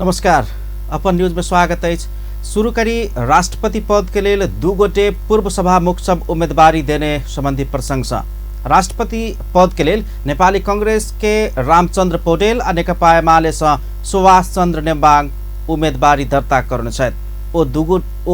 नमस्कार, अपन न्यूज में स्वागत है। शुरू करी राष्ट्रपति पद के लिए दू गोटे पूर्व सभामुख सब उम्मीदवारी देने संबंधी प्रसंग से राष्ट्रपति पद के लिए नेपाली कांग्रेस के रामचंद्र पौडेल और नेकपा एमाले से सुभाष चंद्र नेम्बाङ उम्मीदवारी दर्ता करने ओ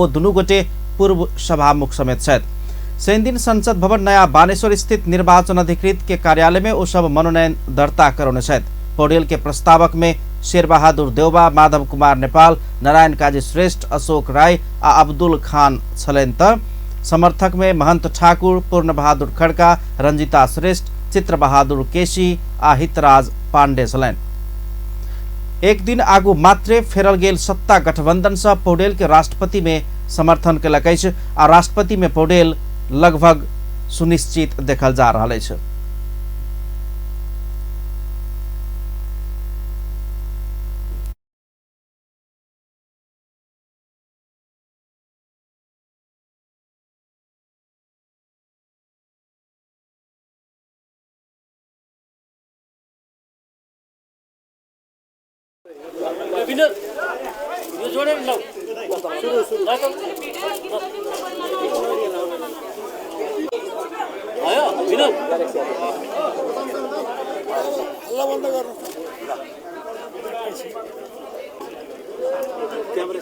दुनू गोटे पूर्व सभामुख समेत छथि। शनि दिन संसद भवन नया बानेश्वर स्थित निर्वाचन अधिकृत के कार्यालय में ओ सब मनोनयन दर्ता कराउने छथि। पौडेल के प्रस्तावक में शेरबहादुर देउबा, माधव कुमार नेपाल, नारायण काजी श्रेष्ठ, अशोक राय आ अब्दुल खान छलैन त समर्थक में महंत ठाकुर, पूर्ण बहादुर खड्का, रंजिता श्रेष्ठ, चित्र बहादुर केसी आ हितराज पाण्डे छलैन। एक दिन आगू मात्रे फेरल गेल सत्ता गठबंधन से पौडेल के राष्ट्रपति में समर्थन केलक अछि आ राष्ट्रपति में पौडेल लगभग सुनिश्चित देखल जा रहल अछि।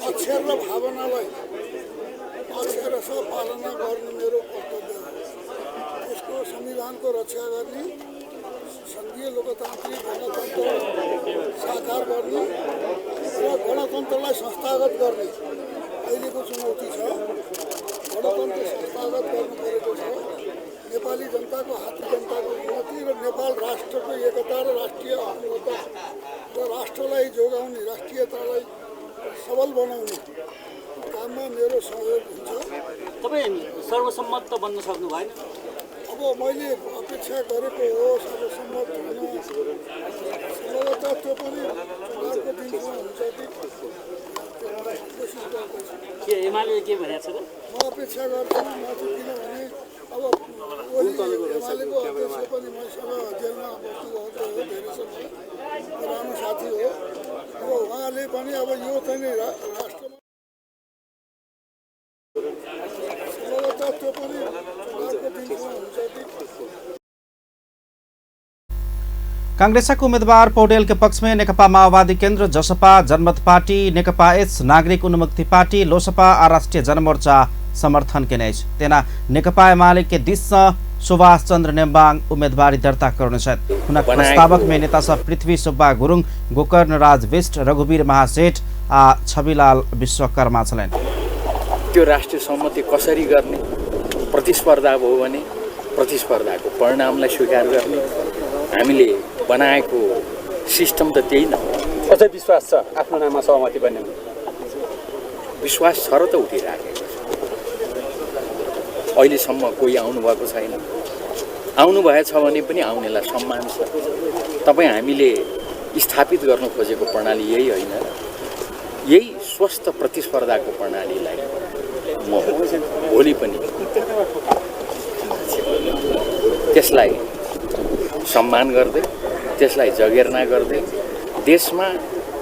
अक्षर र भावनालाई अक्षरशः पालना गर्नु मेरो कर्तव्य हो। यसको संविधानको रक्षा गर्ने, संघीय लोकतान्त्रिक गणतन्त्र साकार गर्ने र गणतन्त्रलाई संस्थागत गर्ने अहिलेको चुनौती छ। गणतन्त्र संस्थागत गर्नु परेको छ। नेपाली जनताको हात जनताको उन्नति र नेपाल राष्ट्रको एकता र राष्ट्रिय अखण्डता र राष्ट्रलाई जोगाउने, राष्ट्रियतालाई सबल बनाउने काममा मेरो सहयोग हुन्छ। तपाईँ सर्वसम्मत त बन्न सक्नु भएन। अब मैले अपेक्षा गरेको हो सर्वसम्मत हुन, सम्भवतः त्यो पनि चुनावको दिनमा हुन्छ कि कोसिस गर्दैछु। के एमाले के भनेको छ त? म अपेक्षा गर्छु, म चाहिँ किनभने अब एमालेको अध्यक्ष पनि मसँग जेलमा बस्नुभएको हो, धेरै समय पुरानो साथी हो। अब उहाँले पनि अब यो चाहिँ नि राष्ट्रमा सम्भवतः त्यो पनि चुनावको दिनमा हुन्छ कि। कांग्रेसका उम्मीदवार पौडेल के पक्ष में नेकपा माओवादी केन्द्र, जसपा, जनमत पार्टी, नेकपा एस, नागरिक उन्मुक्ति पार्टी, लोसपा और राष्ट्रिय जनमोर्चा समर्थन केने अछि। तेना नेकपा एमाले के दिस से सुभाष चंद्र नेम्बाङ उम्मीदवारी दर्ता करने छथि। हुनक प्रस्तावक में नेता सब पृथ्वी सुब्बा गुरुङ, गोकर्ण राज विष्ट, रघुवीर महासेठ आ छविलाल विश्वकर्मा छलैन। त्यो राष्ट्रिय सम्मति कसरी गर्ने, प्रतिस्पर्धा भयो भने प्रतिस्पर्धाको परिणामलाई स्वीकार गर्ने, हामीले बनाएको सिस्टम त त्यही न हो। अझै विश्वास छ आफ्नो नाममा सहमति बन्ने? विश्वास छ र त उठिराखेको छ। अहिलेसम्म कोही आउनुभएको छैन। आउनुभएछ भने पनि आउनेलाई सम्मान छ। तपाईँ हामीले स्थापित गर्न खोजेको प्रणाली यही होइन र? यही स्वस्थ प्रतिस्पर्धाको प्रणालीलाई म भोलि पनि त्यसलाई सम्मान गर्दै, त्यसलाई जगेर्ना गर्दै देशमा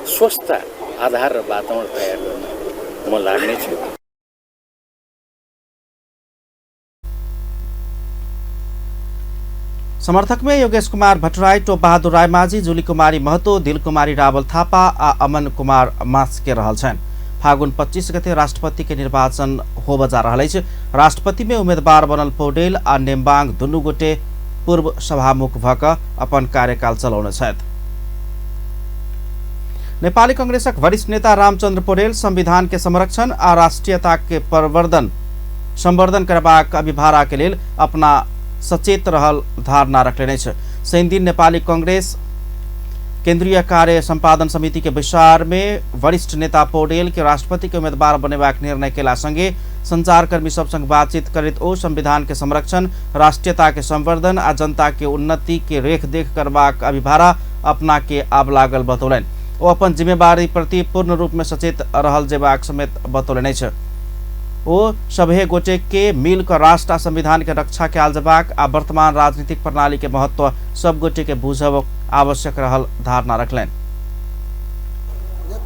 स्वस्थ आधार र वातावरण तयार गर्न म लाग्नेछु। समर्थक में योगेश कुमार भट्टराई, टोप बहादुर रायमाझी, जुली कुमारी महतो, दिल कुमारी रावल थापा आ अमन कुमार मास्के रहल छन्। फागुन 25 गते राष्ट्रपति के निर्वाचन हो बजा रहल अछि। राष्ट्रपति में उम्मीदवार बनल पौडेल आ नेम्बाङ दुनू गोटे पूर्व सभामुख भक अपन कार्यकाल चलाउने छथि। नेपाली कांग्रेसक वरिष्ठ नेता रामचंद्र पौडेल संविधान के संरक्षण आ राष्ट्रीयता के संवर्धन करबाक अभिभारा के लेल अपना सचेत रहल धारणा रखले छ। शनि दिन नेपाली कांग्रेस केंद्रीय कार्य संपादन समिति के विचार में वरिष्ठ नेता पौडेल के राष्ट्रपति के उम्मीदवार बनेबाक निर्णय केला संगे संचारकर्मी सब संग बातचीत करते ओ संविधान के संरक्षण, राष्ट्रीयता के संवर्धन आ जनता के उन्नति के रेखदेख करबाक अभिभारा अपना के आब लागल बतौलन। ओ अपन जिम्मेवारी प्रति पूर्ण रूप में सचेत रहल जेबाक समेत बतौलन छ। ओ सभे गोटे के मिल कर राष्ट्र आ संविधान के रक्षा कयल जेबाक आ वर्तमान राजनीतिक प्रणाली के महत्व सब गोटे के बुझब आवश्यक रहल धारणा रखलनि।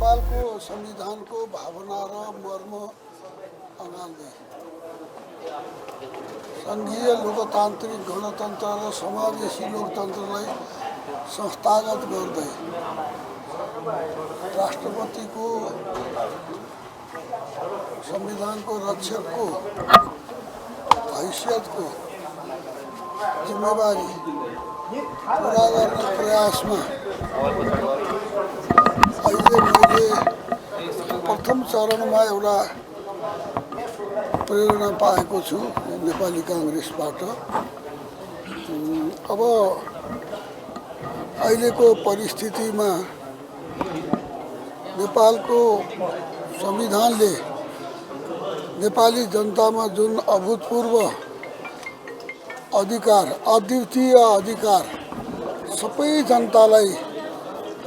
नेपालको संविधानको भावना र मर्म अँगाल्दै सङ्घीय लोकतान्त्रिक गणतन्त्र र समावेशी लोकतन्त्रलाई संस्थागत गर्दै राष्ट्रपतिको संविधानको रक्षकको हैसियतको जिम्मेवारी पुरा गर्ने प्रयासमा अहिले मैले प्रथम चरणमा एउटा प्रेरणा पाएको छु नेपाली काङ्ग्रेसबाट। अब अहिलेको परिस्थितिमा नेपालको संविधानले नेपाली जनतामा जुन अभूतपूर्व अधिकार, अद्वितीय अधिकार सबै जनतालाई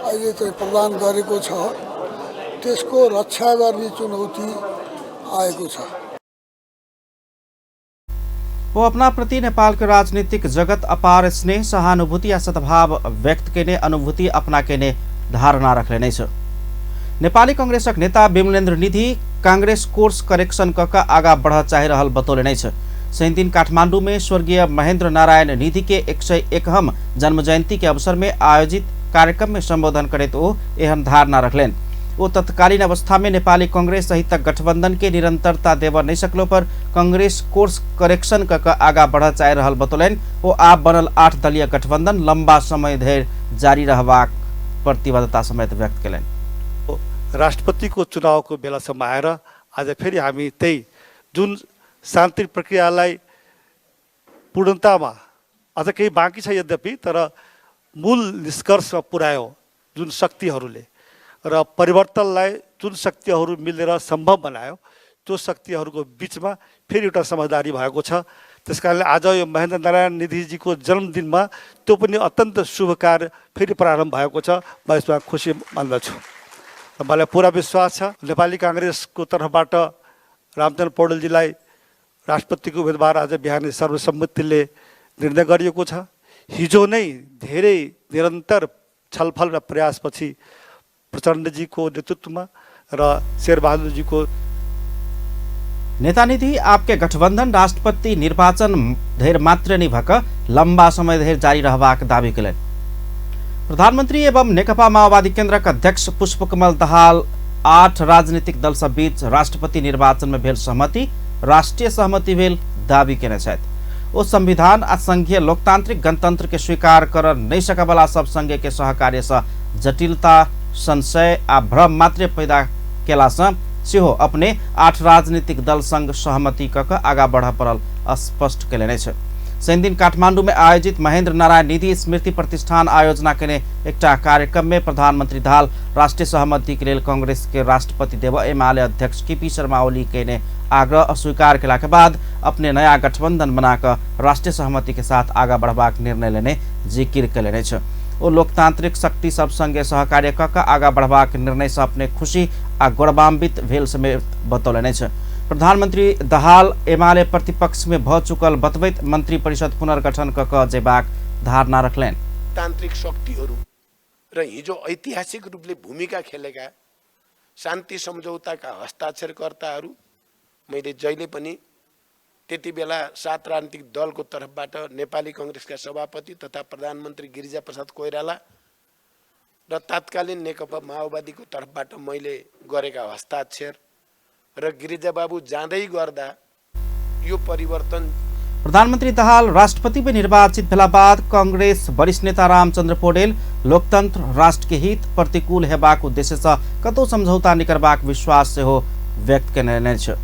अहिले चाहिँ प्रदान गरेको छ, त्यसको रक्षा गर्ने चुनौती आएको छ। वो अपना प्रति नेपाल के राजनीतिक जगत अपार स्नेह सहानुभूति या सद्भाव व्यक्त केने अनुभूति अपना केने धारणा रख लेने छ। नेपाली कांग्रेसक नेता विमलेन्द्र निधि कांग्रेस कोर्स करेक्शन कक आगा बढ़ चाहिरहल बतौले छ। शनि दिन काठमांडू में स्वर्गीय महेंद्र नारायण निधि के 101 जन्म जयंती के अवसर में आयोजित कार्यक्रम में संबोधन करे तो एहन धारणा रखलेन। वो तत्कालीन अवस्था में नेपाली कांग्रेस सहित गठबंधन के निरंतरता देव नहीं सकलो पर कांग्रेस कोर्स करेक्शन कक आगा बढ़ चाहिरहल बतौलेन। वो आप बनल 8 दलीय गठबंधन लंबा समय धरि जारी रहबाक प्रतिबद्धता समेत व्यक्त करें। राष्ट्रपतिको चुनावको बेलासम्म आएर आज फेरि हामी त्यही जुन शान्ति प्रक्रियालाई पूर्णतामा अझ केही बाँकी छ यद्यपि, तर मूल निष्कर्षमा पुर्यायो जुन शक्तिहरूले र परिवर्तनलाई जुन शक्तिहरू मिलेर सम्भव बनायो, त्यो शक्तिहरूको बिचमा फेरि एउटा समझदारी भएको छ। त्यसकारणले आज यो महेन्द्र नारायण निधिजीको जन्मदिनमा त्यो पनि अत्यन्त शुभ कार्य फेरि प्रारम्भ भएको छ। म यसमा खुसी मान्दछु। मलाई पुरा विश्वास छ नेपाली कांग्रेसको तर्फबाट रामचन्द्र पौडेलजीलाई राष्ट्रपतिको उम्मेदवार आज बिहान सर्वसम्मतिले निर्णय गरिएको छ। हिजो नै धेरै निरन्तर छलफल र प्रयासपछि प्रचण्डजीको नेतृत्वमा र शेरबहादुरजीको नेता निधि आपके गठबंधन राष्ट्रपति निर्वाचन धरि मात्र नहीं भक लंबा समय धरि जारी रहबाक दावी करें। प्रधानमंत्री एवं नेकपा माओवादी केन्द्र का अध्यक्ष पुष्पकमल दाहाल 8 राजनीतिक दल सब बीच राष्ट्रपति निर्वाचन में भेल सहमति राष्ट्रीय सहमति भेल दावी केने छथि। ओ संविधान आ संघीय लोकतांत्रिक गणतंत्र के स्वीकार कर नहीं सकबला सब संघीय के सहकार्य से जटिलता संशय आ भ्रम मात्र पैदा केला सेहो अपने 8 राजनीतिक दल संग सहमति कक आगा बढ़ पड़ल स्पष्ट केले छ। शनि दिन काठमांडू में आयोजित महेंद्र नारायण निधि स्मृति प्रतिष्ठान आयोजना केने एकटा कार्यक्रम में प्रधानमंत्री दाहाल राष्ट्रीय सहमति के लिए कांग्रेस के राष्ट्रपति देव एमाले अध्यक्ष केपी शर्मा ओली के ने आग्रह अस्वीकार केला के बाद अपने नया गठबंधन बनाकर राष्ट्रीय सहमति के साथ आगा बढ़बाक निर्णय लेने जिक्र करेने छ। ओ लोकतांत्रिक शक्ति सब संगे सहकार्य कक आगा बढ़बाक निर्णय से अपने खुशी आ गौरवान्वित भेल समेत बतौलेने छ। प्रधानमंत्री दाहाल एमाले प्रतिपक्ष में भ चुकल बतबैत मंत्री परिषद पुनर्गठन कक जेबाक धारणा रखलेन। तान्त्रिक शक्तिहरू र हिजो ऐतिहासिक रूपले भूमिका खेलेका शान्ति सम्झौताका हस्ताक्षरकर्ताहरू मैले जहिले पनि त्यति बेला 7 राजनीतिक दलको तर्फबाट नेपाली कांग्रेसका सभापति तथा प्रधानमन्त्री गिरिजाप्रसाद कोइराला र तत्कालीन नेकपा माओवादीको तर्फबाट मैले गरेका हस्ताक्षर र गिरिजाबाबु जाँदै गर्दा यो परिवर्तन। प्रधानमंत्री दाहाल राष्ट्रपति में निर्वाचित भेला बाद कांग्रेस वरिष्ठ नेता रामचंद्र पौडेल लोकतंत्र राष्ट्र के हित प्रतिकूल हेबाक उद्देश्य से कतौ समझौता नहीं करबाक विश्वास से हो व्यक्त केने छ।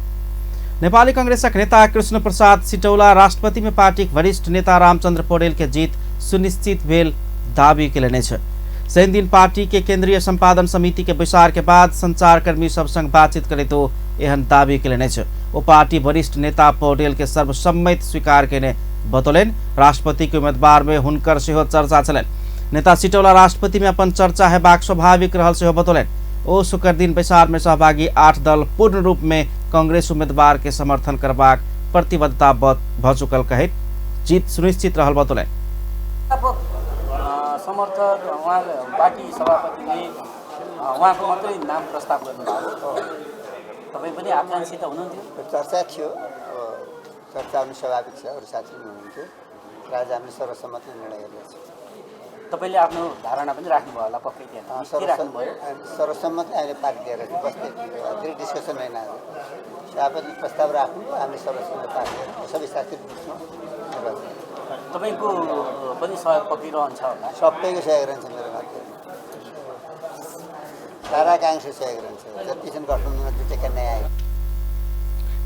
नेपाली कांग्रेसक नेता कृष्ण प्रसाद सिटौला राष्ट्रपति में पार्टी वरिष्ठ नेता रामचंद्र पौडेल के जीत सुनिश्चित भेल दावी केने छ। शनि दिन पार्टी के केंद्रीय संपादन समिति के विचार के बाद संचारकर्मी सब संग बातचीत करे तो एहन दावी केने छ। वो पार्टी वरिष्ठ नेता पौडेल के सर्वसम्मत स्वीकार केने बतौलेन। राष्ट्रपति के उम्मीदवार में हुनकर सेहो चर्चा चलेन। नेता सिटौला राष्ट्रपति में अपन चर्चा हेबाक स्वाभाविक रहल सेहो बतौलेन। ओ शुक्र दिन विचार में सहभागी 8 दल पूर्ण रूप में कांग्रेस उम्मीदवार के समर्थन करबाक प्रतिबद्धता भ चुकल कहित जीत सुनिश्चित रहल बतौलेन। समर्थक उहाँले बाँकी सभापतिले उहाँको मात्रै नाम प्रस्ताव गर्नुभएको तपाईँ पनि आकाङ्क्षी त हुनुहुन्थ्यो। चर्चा थियो, चर्चा हुनु स्वाभाविक छ, अरू साथी पनि हुनुहुन्थ्यो र आज हामीले सर्वसम्मति निर्णय गरेका छौँ। तपाईँले आफ्नो धारणा पनि राख्नुभयो होला पक्कै त्यहाँ के राख्नुभयो? सर्वसम्मति हामीले पार्टी दिएर बस्दै धेरै डिस्कसन होइन। आज सभापतिले प्रस्ताव राख्नु, हामीले सर्वसम्मति पार्टी दिएर सबै साथी बुझ्छौँ। तपाईँको पनि सहयोग पक्कै रहन्छ होला? सबैको सहयोग रहन्छ मेरो माथि, सारा काङ्ग्रेसको सहयोग रहन्छ। जति छन् गठबन्धनमा जुटेका नयाँ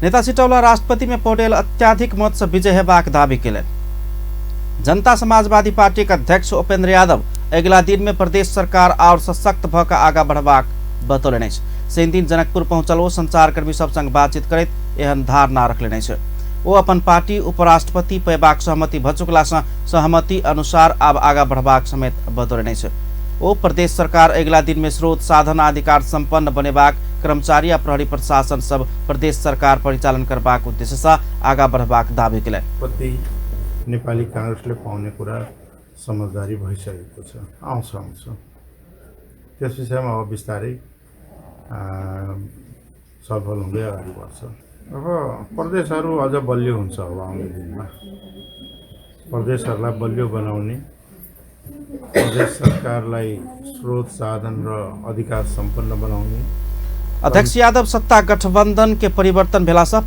नेता सिटौला राष्ट्रपति में पौडेल अत्याधिक मत से विजय हेबाक दावी केलनि। जनता समाजवादी पार्टी के अध्यक्ष उपेंद्र यादव अगिला दिन में प्रदेश सरकार और सशक्त भ कऽ आगाँ बढ़बाक बतौलनि अछि। शनि दिन जनकपुर पहुंचल ओ संचारकर्मी सब संग बातचीत करैत एहन धारणा रखलनि अछि। ओ अपन पार्टी उपराष्ट्रपति पैबाक सहमति भ चुकला सँ सहमति अनुसार आब आगाँ बढ़बाक समेत बतौलनि अछि। ओ प्रदेश सरकार अगिला दिन में स्रोत साधन अधिकार संपन्न बनेबाक, कर्मचारी आ प्रहरी प्रशासन सब प्रदेश सरकार परिचालन करबाक उद्देश्य से आगाँ बढ़बाक दावी केलनि। नेपाली कांग्रेसले पाउने कुरा समझदारी भइसकेको छ, आउँछ त्यस विषयमा अब बिस्तारै छलफल हुँदै अगाडि बढ्छ। अब प्रदेशहरू अझ बलियो हुन्छ। अब आउने दिनमा प्रदेशहरूलाई बलियो बनाउने, प्रदेश सरकारलाई स्रोत साधन र अधिकार संपन्न बनाउने। अध्यक्ष यादव सत्ता गठबंधन के परिवर्तन भेला से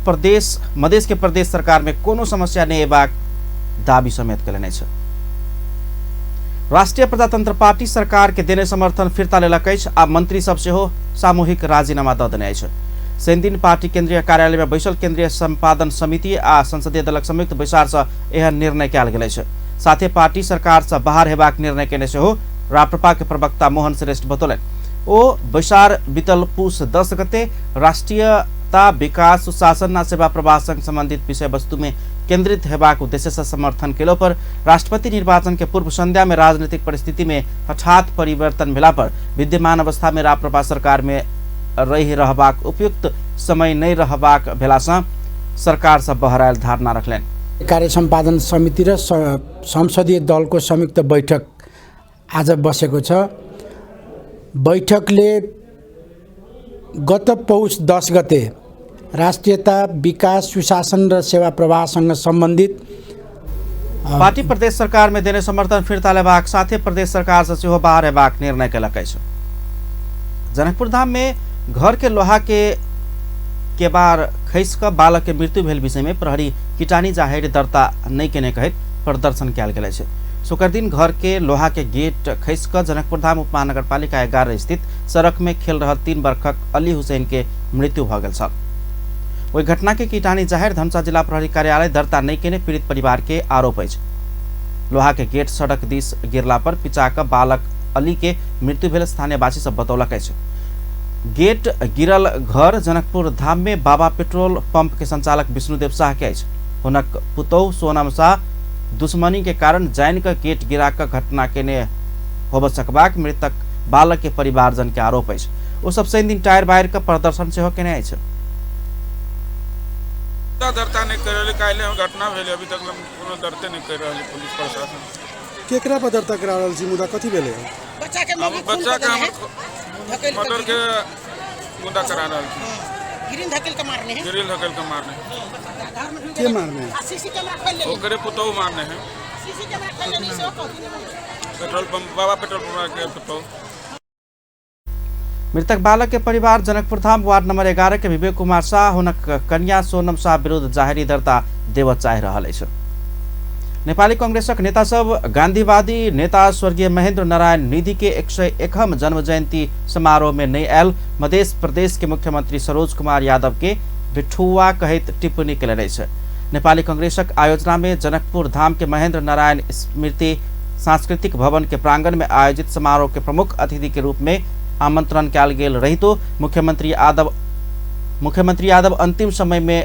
मधेश के प्रदेश सरकार में कोनो समस्या नहीं हेबाक दावी समेत केलनि अछि। राष्ट्रिय प्रजातंत्र पार्टी सरकार के देने समर्थन फिर्ता लेलक अछि आ मंत्री सब सेहो सामूहिक राजीनामा दऽ देने अछि। शनि दिन पार्टी केंद्रीय कार्यालय में बैसल केंद्रीय संपादन समिति आ संसदीय दलक संयुक्त बैसार से एहन निर्णय कयल गेल अछि। साथे पार्टी सरकार से बाहर हेबाक निर्णय केने सेहो राप्रपा के प्रवक्ता मोहन श्रेष्ठ बतौलनि। ओ बैसार बीतल पुस 10 गते राष्ट्रीयता विकास सुशासन आ सेवा प्रवाह संग संबंधित विषय वस्तु में केंद्रित हेबाक उद्देश्य से समर्थन केलो पर राष्ट्रपति निर्वाचन के पूर्व संध्या में राजनीतिक परिस्थिति में हठात परिवर्तन भेला पर विद्यमान अवस्था में राप्रपा सरकार में रहि रहबाक उपयुक्त समय नहीं रहबाक भेला सँ सरकार से बहरायल धारणा रखलनि। कार्य सम्पादन समिति र संसदीय दलको संयुक्त बैठक आज बसेको छ। बैठकले गत पौष 10 गते राष्ट्रियता विकास सुशासन र सेवा प्रवाहसँग सम्बन्धित पार्टी प्रदेश सरकार में देने समर्थन फिर्ता लेबाक साथे प्रदेश सरकार से सेहो बाहर हेबाक निर्णय केलक अछि। जनकपुर धाम में घर के लोहा के केबार खैस कऽ बालक के मृत्यु भेल विषय में प्रहरी कीटानी जाहेर दर्ता नहीं केने कहैत प्रदर्शन कयल गेल अछि। शुक्र दिन घर के लोहा के गेट खैस कऽ जनकपुर धाम उपमहानगरपालिका 11 स्थित सड़क में खेल रहल 3 वर्षक अली हुसैन के मृत्यु भऽ गेल छल। ओहि घटना के कीटानी जाहेर धनुषा जिला प्रहरी कार्यालय दर्ता नहीं केने पीड़ित परिवार के आरोप अछि। लोहा के गेट सड़क दिस गिरला पर पिचा कऽ बालक अली के मृत्यु भेल स्थानीयवासी सब बतौलक अछि। गेट गिरल घर जनकपुर धाम में बाबा पेट्रोल पंप के संचालक विष्णुदेव शाह के अछि। हुनक पुतौह सोनम शाह दुश्मनी के कारण जान कऽ गेट गिरा कऽ घटना केने होब सकबाक मृतक बालक के परिवारजन के आरोप अछि। ओ सब शनि दिन टायर बाहर कऽ प्रदर्शन सेहो केने अछि। दर्ता नहीं कर रहले, काल्हि घटना भेल, अभी तक कोनो दर्ते नहीं कर रहले पुलिस प्रशासन। केकरा पर दर्ता करा रहल छी, मुदा कथी भेलै? बच्चा के मर्डर के मुद्दा करा रहल छी। गिरिल धकेल के मारने हैं। के मारने हैं? सीसी कैमरा खोल ले। ओकरे पुतौ मारने हैं। सीसी कैमरा खोल ले, नहीं सो पेट्रोल पंप बाबा पेट्रोल पंप के पुतौ। मृतक बालक के परिवार जनकपुर धाम वार्ड नंबर 11 के विवेक कुमार शाह हुनक कन्या सोनम शाह विरुद्ध जाहेरी दर्ता देव चाहि रहल अछि। नेपाली कांग्रेसक नेता सब गांधीवादी नेता स्वर्गीय महेंद्र नारायण निधि के 101 जन्म जयंती समारोह में नहीं आयल मध्य प्रदेश के मुख्यमंत्री सरोज कुमार यादव के बिठुआ कहैत टिप्पणी केलनि अछि। नेपाली कांग्रेसक आयोजना में जनकपुर धाम के महेंद्र नारायण स्मृति सांस्कृतिक भवन के प्रांगण में आयोजित समारोह के प्रमुख अतिथि के रूप में आमंत्रण कयल गेल रही तो मुख्यमंत्री यादव अंतिम समय में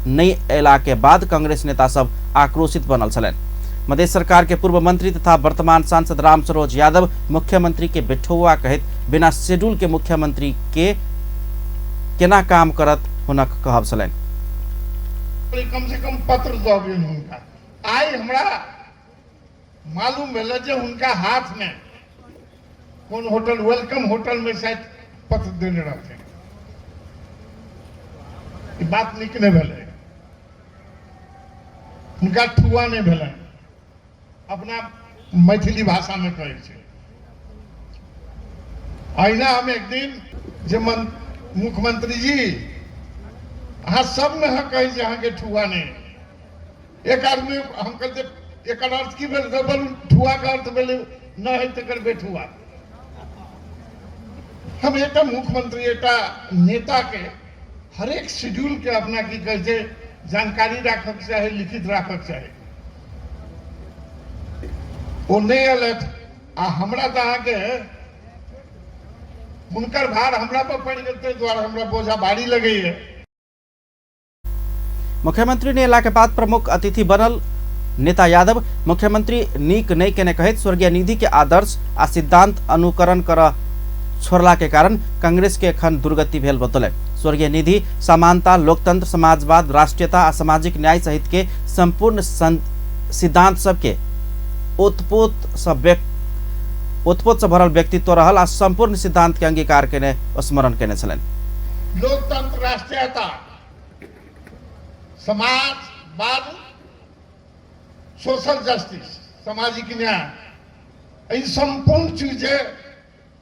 नहीं अयला के बाद कांग्रेस नेता सब आक्रोशित बनल छलनि। मध्य सरकार के पूर्व मंत्री तथा वर्तमान सांसद राम सरोज यादव मुख्यमंत्री के बिठुआ कहैत बिना शेड्यूल के मुख्यमंत्री के केना काम करत हुनक कहब छलनि। कम से कम पत्र दबिन हुनका आइ हमरा मालूम भेल जे हुनका हाथ में कौन होटल वेलकम होटल में शायद पत्र देने रहते ई बात नीक नहीं भेलै उनका ठुआ नहीं भेलै अपना मैथिली भाषा में कहै छै अहिना हम एक दिन जे मुख्यमंत्री जी अहाँ सब में कहे जे अहाँ के ठुआ नहीं एक आदमी हम कहते एक अर्थ की भेल ठुआ का अर्थ भेल न है तकर बेठुआ हम एक मुख्यमंत्री एक नेता के हर एक शेड्यूल के अपना की कहे छै जानकारी राखक चाहे लिखित राखक चाहे वो नहीं अलग आ हमरा तो अहाँ के हुनकर भार हमरा पर पड़ गेल ताहि दुआरे हमरा बोझा भारी लगे है। मुख्यमंत्री ने इला के बाद प्रमुख अतिथि बनल नेता यादव मुख्यमंत्री नीक नहीं केने कहैत स्वर्गीय निधि के आदर्श आ सिद्धांत अनुकरण कर छोड़ला के कारण कांग्रेस के एखन दुर्गति भेल बतौले। स्वर्गीय निधि समानता लोकतंत्र समाजवाद राष्ट्रीयता आ सामाजिक न्याय सहित के संपूर्ण सिद्धांत सबके उत्पोत से भरल व्यक्तित्व रहल आ संपूर्ण सिद्धांत के अंगीकार केने स्मरण केने छलन। लोकतंत्र राष्ट्रीयता समाजवाद सोशल जस्टिस सामाजिक न्याय इन संपूर्ण चीजें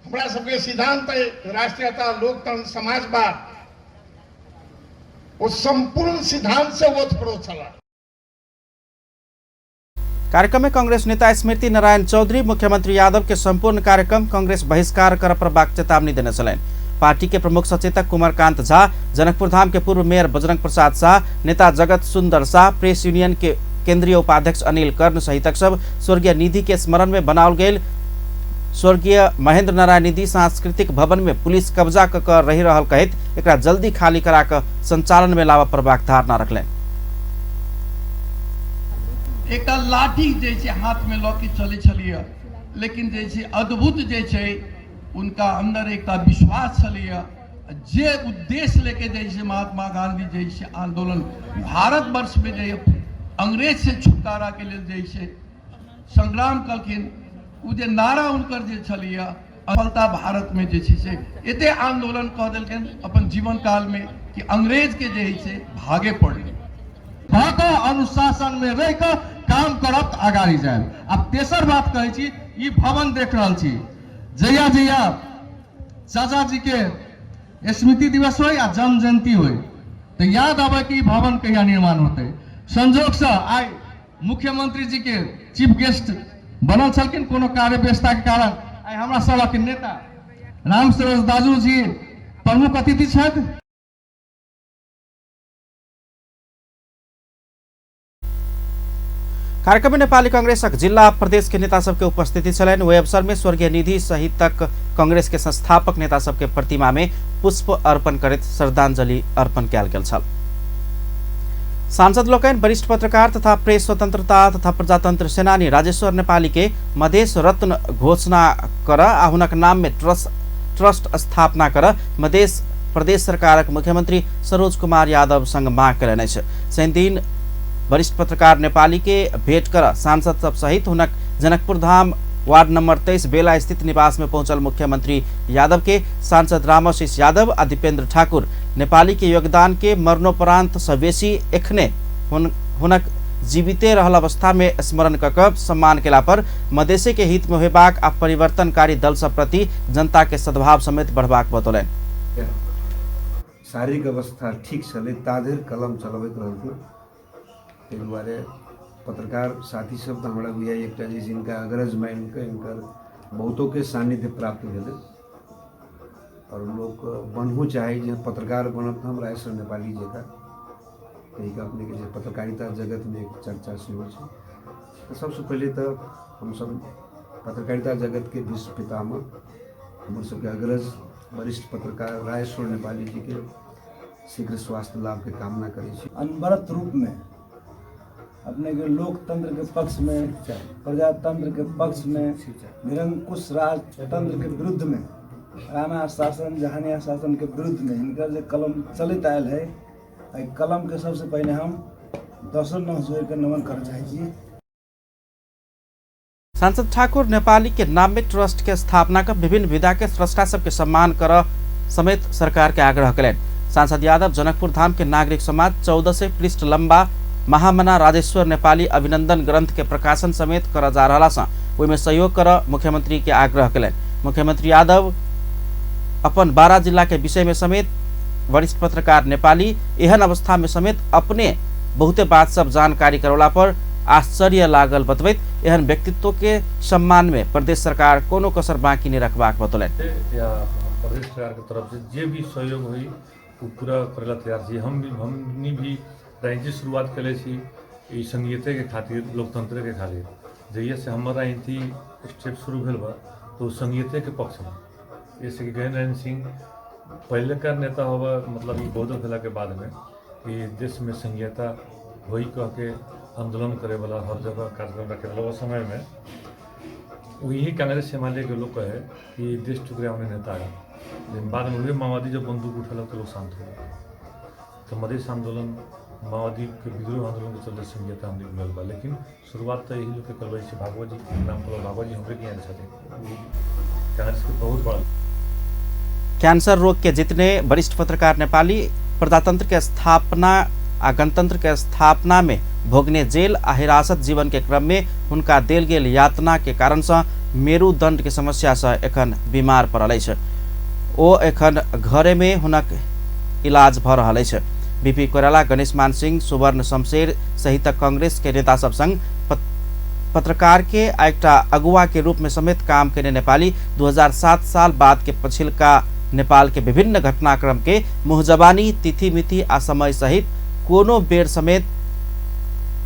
हमारा सबके सिद्धांत है राष्ट्रीयता लोकतंत्र समाजवाद वो संपूर्ण सिद्धांत से ओतप्रोत चला। कार्यक्रम में कांग्रेस नेता स्मृति नारायण चौधरी मुख्यमंत्री यादव के संपूर्ण कार्यक्रम कांग्रेस बहिष्कार कर प्रभाग चेतावनी देने चलन। पार्टी के प्रमुख सचेतक कुमारकांत झा जनकपुर धाम के पूर्व मेयर बजरंग प्रसाद शाह नेता जगत सुंदर शाह प्रेस यूनियन के केंद्रीय उपाध्यक्ष अनिल कर्ण सहित सब स्वर्गीय निधि के स्मरण में बनाओल गेल स्वर्गीय महेंद्र नारायण निधि सांस्कृतिक भवन में पुलिस कब्जा कर रही रहल कहत एकरा जल्दी खाली करा कर संचालन में लावा प्रभाग धारणा रखले। एक लाठी जैसे हाथ में लऽ के चले छलिए लेकिन जैसे अद्भुत जैसे उनका अंदर एक विश्वास छलिए जे उद्देश्य लेके जैसे महात्मा गांधी जैसे आंदोलन भारतवर्ष में जे अंग्रेज से छुटकारा के लिए जैसे संग्राम कलखिन उ जे नारा उनकर जे छलिए सफलता भारत में जैसे से एते आंदोलन कह देलखिन अपन जीवन काल में कि अंग्रेज के जैसे भागे पड़ले अनुशासन में रह कर काम करत आगाड़ी जाए। अब तेसर बात कहे छी ई भवन देख रहल छी जया जया चाचा जी के स्मृति दिवस हो या जन्म जयंती हो तो याद आवे कि भवन कहिया निर्माण होते। संजोग से आई मुख्यमंत्री जी के चीफ गेस्ट बनल छलखिन कोनो कार्य व्यवस्था के कारण आई हमरा सबक नेता राम सरोज दाजू जी प्रमुख अतिथि छथि। कार्यक्रम में नेपाली कांग्रेसक जिला प्रदेश के नेता सबके उपस्थिति छलनि। ओहि अवसर में स्वर्गीय निधि सहित तक कांग्रेस के संस्थापक नेता सबके प्रतिमा में पुष्प अर्पण करैत श्रद्धांजलि अर्पण कयल गेल छल। सांसद लोकनि वरिष्ठ पत्रकार तथा प्रेस स्वतंत्रता तथा प्रजातंत्र सेनानी राजेश्वर नेपाली के मधेश रत्न घोषणा कर आ हुनक नाम में ट्रस्ट स्थापना कर मधेश प्रदेश सरकारक मुख्यमंत्री सरोज कुमार यादव संग मांग कयलनि अछि। शनि दिन वरिष्ठ पत्रकार नेपाली के भेंट कर सांसद सब सहित हुनक जनकपुर धाम वार्ड नंबर 23 बेला स्थित निवास में पहुंचल मुख्यमंत्री यादव के सांसद रामाशीष यादव आ दीपेंद्र ठाकुर नेपाली के योगदान के मरणोपरांत सवेशी एखने हुनक जीविते रहल अवस्था में स्मरण कऽ सम्मान केला पर मधेश के हित में होयबाक आ परिवर्तनकारी दल सब प्रति जनता के सद्भाव समेत बढ़बाक बतौलनि। शारीरिक अवस्था ठीक छलै ताधरि कलम चलबैत रहलखिन ताहि दुआरे पत्रकार साथी सब तो हमारा बुझा एक जिनका अग्रज माइन के इनकर बहुतों के सानिध्य प्राप्त भेलै और लोग बनहु चाहे जे पत्रकार बनत हम राजेश्वर नेपाली जका कहीं अपने के पत्रकारिता जगत में एक चर्चा सेहो छै। तो सबसे पहले तो हम सब पत्रकारिता जगत के विश्व पितामह हमर सबके अग्रज वरिष्ठ पत्रकार राजेश्वर नेपाली जी के शीघ्र स्वास्थ्य लाभ के कामना करै छी। अनवरत रूप में अपने के लोकतंत्र के पक्ष में प्रजातंत्र के पक्ष में निरंकुश राजतंत्र के विरुद्ध में राणा शासन जहानिया शासन के विरुद्ध में इनका जो कलम चलित आयल है कलम के सबसे पहले हम 10 नमन कर चाहिए। सांसद ठाकुर नेपाली के नाम में ट्रस्ट के स्थापना का विभिन्न विधा के स्रष्टा सबके सम्मान कर समेत सरकार के आग्रह करें। सांसद यादव जनकपुर धाम के नागरिक समाज 1400 पृष्ठ लंबा महामना राजेश्वर नेपाली अभिनंदन ग्रंथ के प्रकाशन समेत कर जा रहा में सहयोग कर मुख्यमंत्री के आग्रह करें। मुख्यमंत्री यादव अपन 12 जिला के विषय में समेत वरिष्ठ पत्रकार नेपाली एहन अवस्था में समेत अपने बहुते बात सब जानकारी करौला पर आश्चर्य लागल बतबैत एहन व्यक्तित्व के सम्मान में प्रदेश सरकार कोनो कसर बाकी नहीं रखबाक बतौलन। प्रदेश सरकार की तरफ से जे भी सहयोग हुई वो पूरा करेला तैयार छी। हमनी भी राज्य शुरुआत कले छी ई संघीयते के खातिर, लोकतंत्र के खातिर। जहिया से हमारा थी स्टेप शुरू भेल बा तो संघीयते के पक्ष में, जैसे कि गहन सिंह पहले का नेता होगा, मतलब बौद्ध भेला के बाद में कि देश में संघीयता वही कह के आंदोलन करे वाला हर जगह कार्यक्रम रखे वाला वो समय में वही कांग्रेस हिमालय के लोग कहे कि देश टुकड़े होने नेता है। लेकिन बाद में वही माओवादी जब बंदूक उठा तो लोग शांत हो गए। तो मधेश आंदोलन, माओवादी के विद्रोह आंदोलन के चलते संघीयता हमने मिल बा। लेकिन शुरुआत तो यही लोग के करवाई से भागवत जी के नाम पर, भागवत जी हमारे यहाँ कांग्रेस के बहुत बड़ा। कैंसर रोग के जितने वरिष्ठ पत्रकार नेपाली प्रजातंत्र के स्थापना आ गणतंत्र के स्थापना में भोगने जेल आ हिरासत जीवन के क्रम में उनका देल गेल यातना के कारण से मेरुदंड के समस्या से एखन बीमार पड़ल है। ओ एखन घरे में हुनक इलाज भ रहा है। बीपी कोइराला, गणेश मान सिंह, सुवर्ण शमशेर सहित कांग्रेस के नेता सब संग पत्रकार के एकटा अगुवा के रूप में समेत काम करने नेपाली 2007 साल बाद के पछिल्का नेपाल के विभिन्न घटनाक्रम के मुहजबानी, तिथि मिति आ समय सहित कोनो बेर समेत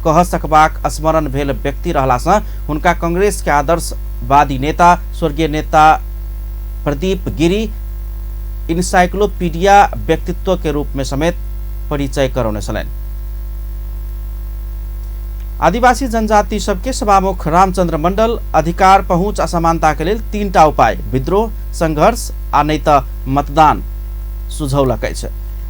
कह सकबाक स्मरण भेल व्यक्ति रहला से उनका कांग्रेस के आदर्शवादी नेता स्वर्गीय नेता प्रदीप गिरी इनसाइक्लोपीडिया व्यक्तित्व के रूप में समेत परिचय करौने छलैन। आदिवासी जनजाति सबके सभामुख रामचंद्र मंडल अधिकार पहुँच असमानता के लिए 3टा उपाय विद्रोह, संघर्ष आ नहीं तो मतदान सुझौलकै छ।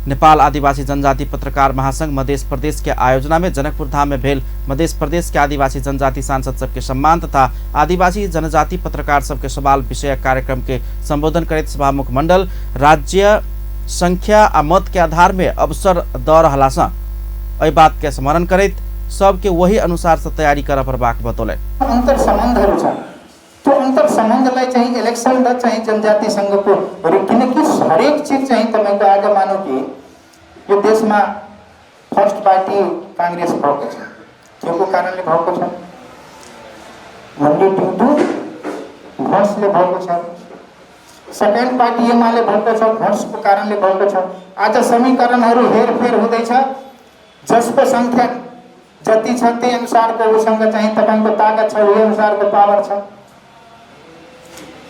नेपाल आदिवासी जनजाति पत्रकार महासंघ मध्य प्रदेश के आयोजना में जनकपुर धाम में भेल मध्य प्रदेश के आदिवासी जनजाति सांसद सबके सम्मान तथा आदिवासी जनजाति पत्रकार सबके सवाल विषय कार्यक्रम के संबोधन करते सभामुख मंडल राज्य संख्या आ मत के आधार में अवसर द रहा से बात के स्मरण करते सबके वही अनुसार से तैयारी कर परबाक बतौले। अंतर संबंधहरू छन्, त्यो अंतर संबंधलाई चाहिँ इलेक्सन र चाहिँ जनजाति संघको किनकि हरेक चीज चाहिँ तपाईको आज मानौ कि यो देशमा फर्स्ट पार्टी कांग्रेस भएको छ, त्योको कारणले भएको छ। भन्ने ड्युटु घोषले भएको छ, सेकेन्ड पार्टी एमाले भएको छ, घोषको कारणले भएको छ। आज समीकरणहरू हेरफेर हुँदैछ, जसको संख्या जति छ त्यही अनुसारको उसँग चाहिँ तपाईको ताकत छ, उही अनुसारको पावर छ।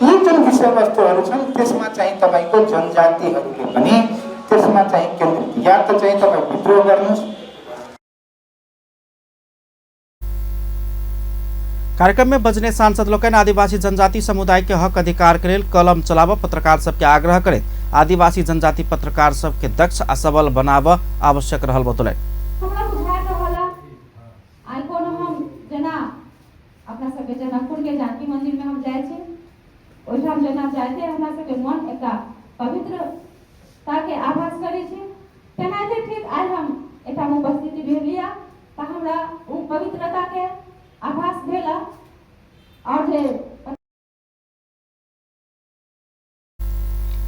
यी जुन विषयवस्तुहरू छन् त्यसमा चाहिँ तपाईको जनजातिहरूले पनि त्यसमा चाहिँ केन्द्रित या त चाहिँ तपाई विद्रोह गर्नुस्। कार्यक्रम में बजने सांसद लोकन आदिवासी जनजाति समुदाय के हक अधिकार के लिए कलम चलाव पत्रकार सबके आग्रह करे आदिवासी जनजाति पत्रकार सबके दक्ष आ सबल बनाव आवश्यक रहल बतौले। अपना सबके जनकपुर के जानकी मंदिर में हम जाए छे, ओहिठाम जेना जाते हमरा सबके मन एकटा पवित्रता के आभास करे छे। तेनाहिते ठीक आज हम एठाम उपस्थिति भेलिया त हमरा उ पवित्रता के आभास भेला। और जे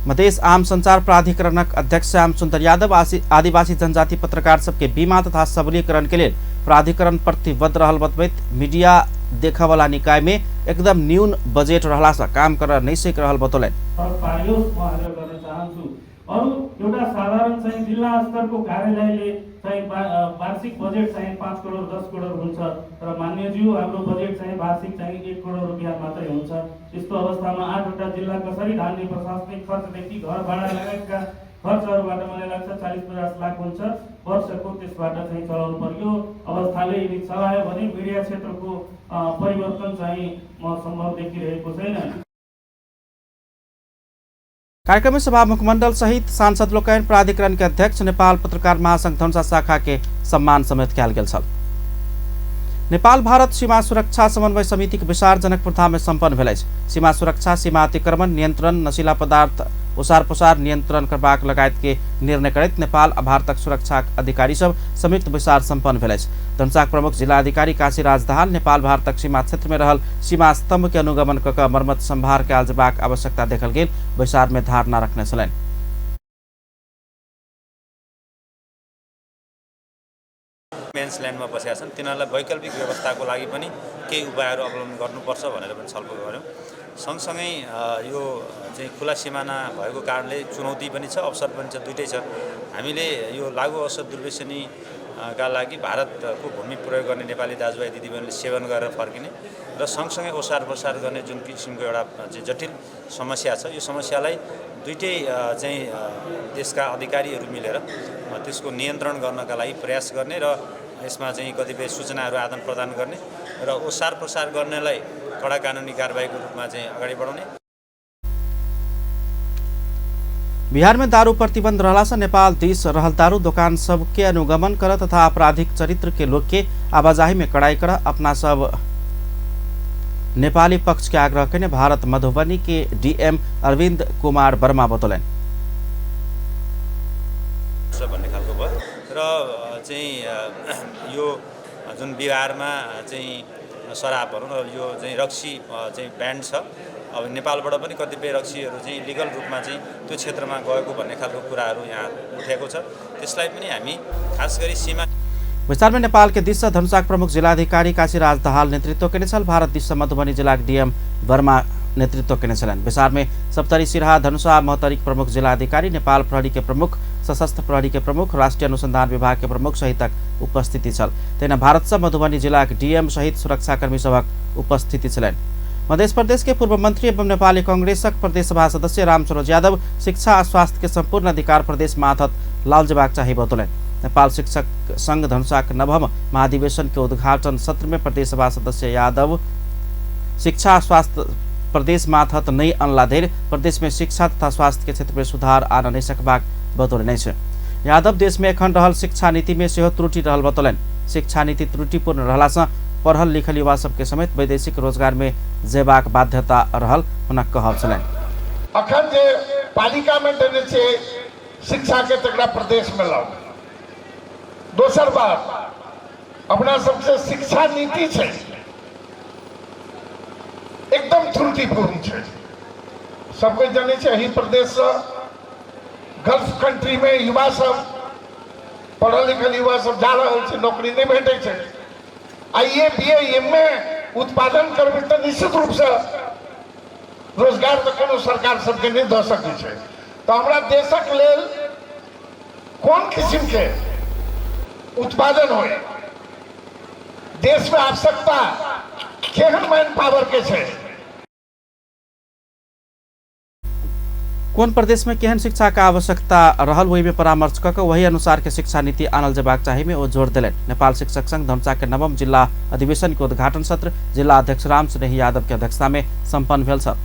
मधेश आम संचार प्राधिकरणक अध्यक्ष श्याम सुंदर यादव आदिवासी जनजाति पत्रकार सबके बीमा तथा सबलीकरण के लिए प्राधिकरण प्रतिबद्ध रहल बतबैत मीडिया देखा वाला निकाय में एकदम न्यून बजेट रहला से काम कर नहीं सक रहल बतौले। अरू एउटा साधारण चाहिँ जिल्ला स्तरको कार्यालयले चाहिँ वार्षिक बजेट चाहिँ 5 करोड 10 करोड हुन्छ र मान्यज्यू हाम्रो बजेट चाहिँ वार्षिक चाहिँ 1 करोड रुपैयाँ मात्रै हुन्छ। यस्तो अवस्थामा 8वटा जिल्ला कसरी धान्ने प्रशासनिक खर्चदेखि घर भाडा लगायतका खर्चहरूबाट मलाई लाग्छ 40-50 लाख हुन्छ वर्षको, त्यसबाट चाहिँ चलाउनु पर्यो। अवस्थाले यदि चलायो भने मिडिया क्षेत्रको परिवर्तन चाहिँ म सम्भव देखिरहेको छैन। कार्यक्रम में सभामुख मंडल सहित सांसद लोकन प्राधिकरण के अध्यक्ष नेपाल पत्रकार महासंघ धनुषा शाखा के सम्मान समेत कयल गेल छल। नेपाल भारत सीमा सुरक्षा समन्वय समितिको विचार जनकपुरधाममा सम्पन्न भेलै। सीमा सुरक्षा, सीमा अतिक्रमण नियन्त्रण, नशीला पदार्थ ओसार पसार नियन्त्रण करबाक लगायतके निर्णय करैत नेपाल आ भारतक सुरक्षा अधिकारी सब संयुक्त विचार सम्पन्न भेलै। धनुषाक प्रमुख जिल्लाधिकारी काशीराज दाहाल नेपाल भारतक सीमा क्षेत्रमे रहल सीमा स्तम्भके अनुगमन कऽ मर्मत सम्भार कयल जेबाक आवश्यकता देखल गेल विचारमे धारणा रखने छलैन। मेन्स ल्यान्डमा बसेका छन् तिनीहरूलाई वैकल्पिक व्यवस्थाको लागि पनि केही उपायहरू अवलम्बन गर्नुपर्छ भनेर पनि छलफल गऱ्यौँ। सँगसँगै यो चाहिँ खुला सिमाना भएको कारणले चुनौती पनि छ, अवसर पनि छ, दुइटै छ। हामीले यो लागु औषध दुर्व्यसनी का लागि भारतको भूमि प्रयोग गर्ने नेपाली दाजुभाइ दिदीबहिनीले सेवन गरेर फर्किने र सँगसँगै ओसार पसार गर्ने जुन किसिमको एउटा चाहिँ जटिल समस्या छ, यो समस्यालाई दुइटै चाहिँ देशका अधिकारीहरू मिलेर त्यसको नियन्त्रण गर्नका लागि प्रयास गर्ने र यसमा चाहिँ कतिपय सूचनाहरू आदान प्रदान गर्ने र ओसार प्रसार गर्नेलाई कडा कानुनी कारबाहीको रूपमा चाहिँ अगाडि बढाउने। बिहार में दारू प्रतिबंध रहला से नेपाल देश रहल दारू दुकान सबके अनुगमन कर तथा आपराधिक चरित्र के लोग के आवाजाही में कड़ाई कर अपना सब नेपाली पक्ष के आग्रह करने भारत मधुबनी के डीएम अरविंद कुमार वर्मा बतौलन। भन्ने खालको भयो र चाहिँ यो जुन बिहारमा चाहिँ शराबहरू र यो चाहिँ रक्सी चाहिँ ब्यान्ड छ। अब नेपालबाट पनि कतिपय रक्सीहरू चाहिँ लिगल रूपमा चाहिँ त्यो क्षेत्रमा गएको भन्ने खालको कुराहरू यहाँ उठेको छ। त्यसलाई पनि हामी खास गरी सीमा विस्तार में नेपाल के दिशा धनुषाक प्रमुख जिलाधिकारी काशीराज दाहाल नेतृत्व के छल। भारत दिशा मधुबनी जिला डीएम वर्मा नेतृत्व के छलन। विस्तार में सप्तरी सिराहा धनुषा महोत्तरीक प्रमुख जिलाधिकारी, नेपाल प्रहरी के प्रमुख, सशस्त्र प्रहरी के प्रमुख, राष्ट्रीय अनुसंधान विभाग के प्रमुख सहितक उपस्थिति छल। तेना भारत से मधुबनी जिला डीएम सहित सुरक्षाकर्मी सबक उपस्थिति छलन। मध्य प्रदेश के पूर्व मंत्री एवं नेपाली कांग्रेसक प्रदेश सभा सदस्य रामसरोज यादव शिक्षा और स्वास्थ्य के संपूर्ण अधिकार प्रदेश माथत लालजेबाग चाहिए बतौलन। नेपाल शिक्षक संघ धनुषाक नवम महाधिवेशन के उद्घाटन सत्र में प्रदेश सभा सदस्य यादव शिक्षा और स्वास्थ्य प्रदेश माथत नहीं अनला धेर प्रदेश में शिक्षा तथा स्वास्थ्य के क्षेत्र में सुधार आन नहीं सकबाक बतौलन। यादव देश में एखन रहल शिक्षा नीति में सेहो त्रुटि रहल बतौलन। शिक्षा नीति त्रुटिपूर्ण रहला से पढ़ल लिखल युवा सबके समेत वैदेशिक रोजगार में जेबाक बाध्यता रहल हुनक कहल छलन। अखन जे पालिका में देने छे शिक्षा के तकड़ा प्रदेश में लाओ। दोसर बात अपना सबसे शिक्षा नीति छे एकदम त्रुटिपूर्ण छे। सब कोई जाने छे ही प्रदेश से गल्फ कंट्री में युवा सब पढ़ल लिखल युवा सब जा रहल छे, नौकरी नहीं भेटे छे। आइए बीए एमए उत्पादन करबे तो निश्चित रूप से रोजगार तो कोनो सरकार सबके नहीं द सकै छै। तो हमरा देशक लेल कोन किस्म के उत्पादन होय, देश में आवश्यकता केहन मैन पावर के छै, कोन प्रदेश में केहन शिक्षा का आवश्यकता रहल वही में परामर्श कऽ वही अनुसार के शिक्षा नीति आनल जेबाक चाही में वो जोर दिलन। नेपाल शिक्षक संघ धनुषा के नवम जिला अधिवेशन के उद्घाटन सत्र जिला अध्यक्ष राम स्नेही यादव के अध्यक्षता में संपन्न भेल छ।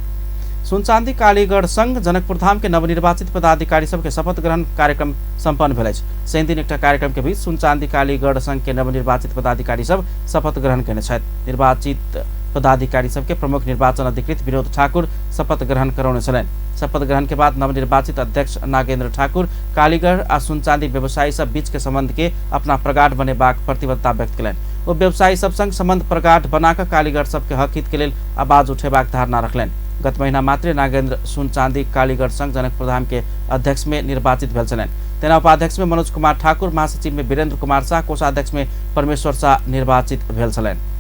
सुनचांदी कालीगढ़ संघ जनकपुरधाम के नवनिर्वाचित पदाधिकारी सबके शपथ ग्रहण कार्यक्रम संपन्न भेल। शनि दिन एकटा कार्यक्रम के बीच सुनचांदी कालीगढ़ संघ के नवनिर्वाचित पदाधिकारी सब शपथ ग्रहण केने छथि। निर्वाचित पदाधिकारी सबके प्रमुख निर्वाचन अधिकृत विनोद ठाकुर शपथ ग्रहण करौने छलैन। शपथ ग्रहण के बाद नवनिर्वाचित अध्यक्ष नागेंद्र ठाकुर कालीगढ़ आ सुनचांदी व्यवसायी सब बीच के संबंध के अपना प्रगाढ़ बनेबाक प्रतिबद्धता व्यक्त कयलनि। वो व्यवसायी सब संग संबंध प्रगाढ़ बनाकर कालीगढ़ सबके हक हित के लेल आवाज उठेबाक धारणा रखलनि। गत महीना मात्र नागेंद्र सुनचांदी कालीगढ़ संघ जनकपुरधाम के अध्यक्ष में निर्वाचित भेल छलनि। तेना उपाध्यक्ष में मनोज कुमार ठाकुर, महासचिव में वीरेंद्र कुमार शाह, कोषाध्यक्ष में परमेश्वर शाह निर्वाचित भेल छलनि।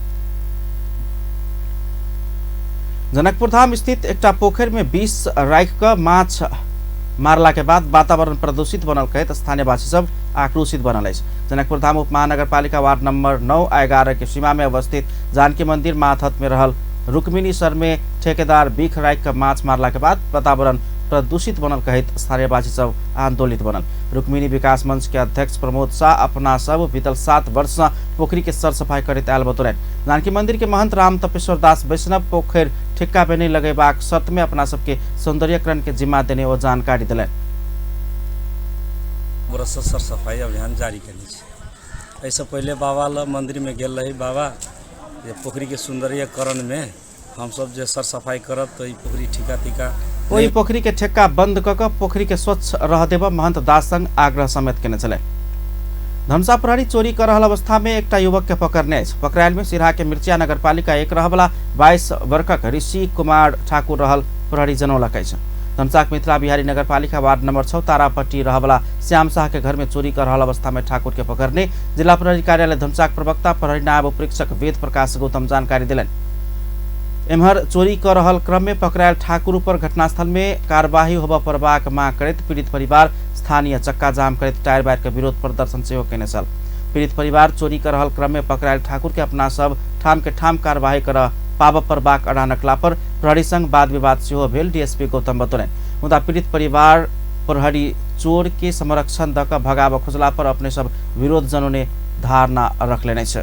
जनकपुरधाम स्थित एकटा पोखर में 20 राखि कऽ माछ मारला के बाद वातावरण प्रदूषित बनल कहत स्थानीयवासी सब आक्रोशित बनल अछि। जनकपुरधाम उप महानगरपालिका वार्ड नंबर 9 आ 11 के सीमा में अवस्थित जानकी मंदिर माथत में रहल रुक्मिणी सर में ठेकेदार बीख राखि कऽ माछ मारला के बाद वातावरण प्रदूषित बनल कहत स्थानीयवासी सब आंदोलित बनल। रुक्मिणी विकास मंच के अध्यक्ष प्रमोद शाह अपना सब बीतल 7 वर्ष से पोखरी के सर सफाई करैत आयल बतौलन। जानकी मंदिर के महंत राम तपेश्वर दास वैष्णव पोखर ठिक्का पे नहीं लगेबाक शर्त में अपना सबके सौंदर्यकरण के जिम्मा देने वो जानकारी दिलन। सर सफाई अभियान जारी करने ऐसे पहले बाबा मंदिर में गेल रही, बाबा ये पोखरी के सौंदर्यकरण में हम सब जे सर सफाई करब तो ई पोखरी ठीका तीका ओही पोखरी के ठेक्का बंद क के पोखरी के स्वच्छ रह देव महंत दास संग आग्रह समेत केने चले। धनुषा प्रहरी चोरी कर रहल अवस्था में एकटा युवक के पकड़ने अछि। पकड़ायल में सिराहा के मिर्चिया नगरपालिका 1 रहबला 22 वर्षक ऋषि कुमार ठाकुर रहल प्रहरी जनौलक अछि। धनुषाक मिथिला बिहारी नगरपालिका वार्ड नंबर 6 तारापट्टी रहबला श्याम शाह के घर में चोरी कर रहल अवस्था में ठाकुर के पकड़ने जिला प्रहरी कार्यालय धनुषाक प्रवक्ता प्रहरी नायब उपरीक्षक वेद प्रकाश गौतम जानकारी दिलन। एम्हर चोरी कर रहल क्रम में पकड़ायल ठाकुर पर घटनास्थल में कार्यवाही होबा परबाक मांग करैत पीड़ित परिवार स्थानीय चक्का जाम करैत टायर बायर के विरोध प्रदर्शन सेहो केने छल। पीड़ित परिवार चोरी कर रहल क्रम में पकड़ायल ठाकुर के अपना सब ठाम के ठाम कार्यवाही कर पाब परबाक अड़ा नकला पर प्रहरी संग वाद विवाद सेहो भेल। डीएसपी गौतम बतौलन मुदा पीड़ित परिवार प्रहरी चोर के संरक्षण द क भगाव खोजला पर अपने सब विरोध जनोने धारणा रख लेने छे।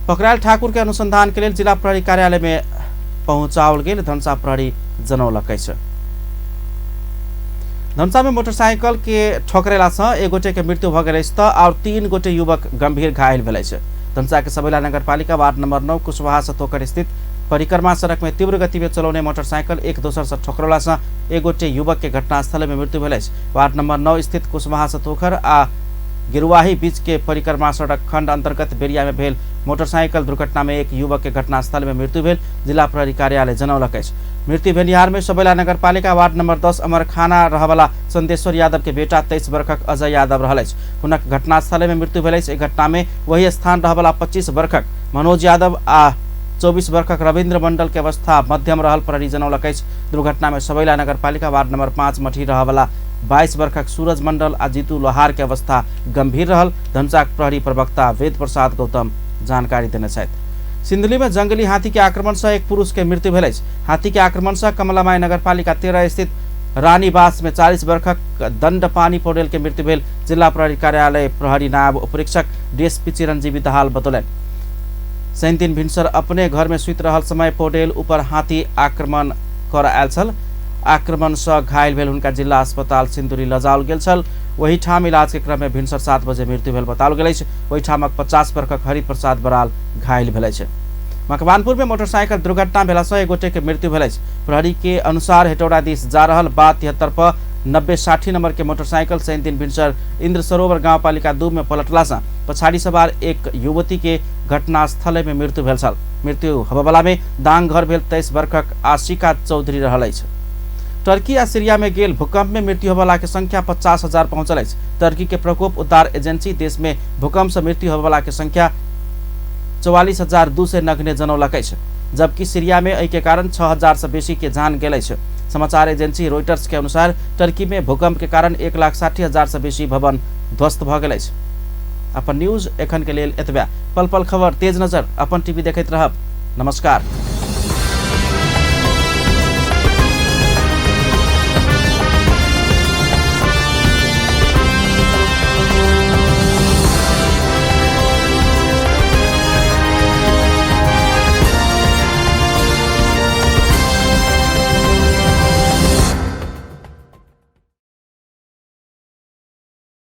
पकड़ायल ठाकुर के अनुसंधान के लिए जिला प्रहरी कार्यालय में पहुंचाओल गेल धनुषा प्रहरी जनौलक अछि। धनुषा में मोटरसाइकिल के ठोकरेला से एक गोटे के मृत्यु भ गेल अछि और 3 गोटे युवक गंभीर घायल भेल अछि। धनुषा के सबैला नगरपालिका वार्ड नंबर 9 कुशवाहा से तोकर स्थित परिक्रमा सड़क में तीव्र गति में चलाउने मोटरसाइकिल एक दोसर से ठोकरला से एक गोटे युवक के घटनास्थल में मृत्यु भेल अछि। वार्ड नंबर 9 स्थित कुशवाहा से तोकर आ गिरुवाही बीच के परिक्रमा सड़क खंड अंतर्गत बेरिया में भेल मोटरसाइकिल दुर्घटना में एक युवक के घटनास्थल में मृत्यु भेल जिला प्रहरी कार्यालय जनौलक अछि। मृत्यु भेनिहार में सबैला नगरपालिका वार्ड नंबर 10 अमरखाना रहबला संदेश्वर यादव के बेटा 23 वर्षक अजय यादव रहल अछि। हुनक घटनास्थल में मृत्यु भेल अछि। घटना में वही स्थान रहबला 25 वर्षक मनोज यादव आ 24 वर्षक रविन्द्र मंडल के अवस्था मध्यम रहल प्रहरी जनौलक अछि। दुर्घटना में सबैला नगरपालिका वार्ड नंबर 5 मठी रहबला 22 वर्षक सूरज मंडल आ जीतू लोहार के अवस्था गंभीर रहल। धनुषाक प्रहरी प्रवक्ता वेद प्रसाद गौतम जानकारी देने छथि। सिंधुली में जंगली हाथी के आक्रमण से एक पुरुष के मृत्यु भेल अछि। हाथी के आक्रमण से कमलामाई नगरपालिका 13 स्थित रानीबास में 40 वर्षक दंडपानी पौडेल के मृत्यु भेल। जिला प्रहरी कार्यालय प्रहरी नायब उपरीक्षक डीएसपी चिरंजीवी दाहाल बतौलन। 3 भिनसर अपने घर में सुति रहल समय पौडेल ऊपर हाथी आक्रमण कर आयल छल। आक्रमण से घायल भेल हुनका जिला अस्पताल सिंधुली लजाओल गेल छल। वही ठाम इलाज के क्रम में भिनसर 7 बजे मृत्यु भेल बताओल गेल अछि। वही ठामक 50 वर्षक हरिप्रसाद बराल घायल भेल अछि। मकवानपुर में मोटरसाइकिल दुर्घटना भेला से एक गोटे के मृत्यु भेल अछि। प्रहरी के अनुसार हेटौड़ा दिस जा रहल 73 पर 9060 नंबर के मोटरसाइकिल 3 भिनसर इंद्र सरोवर गांवपालिका 2 में पलटला से पछाड़ी सवार एक युवती के घटनास्थल में मृत्यु भेल छल। मृत्यु होबवला में दांग घर भेल 23 वर्षक आशिका चौधरी रहल अछि। टर्की आ सीरिया में गेल भूकंप में मृत्यु होबवला के संख्या 50,000 पहुंचल अछि। टर्की के प्रकोप उद्धार एजेंसी देश में भूकंप से मृत्यु होबवला के संख्या 44,200 नगने जनौलक अछि। जबकि सीरिया में एहि के कारण 6,000 से बेसी के जान गेल अछि। समाचार एजेंसी रॉयटर्स के अनुसार टर्की में भूकंप के कारण 1,60,000 से बेसी भवन ध्वस्त भ गेल अछि। अपन न्यूज एखन के लेल एतबे। पल पल खबर तेज नजर अपन टीवी देखैत रहब। नमस्कार।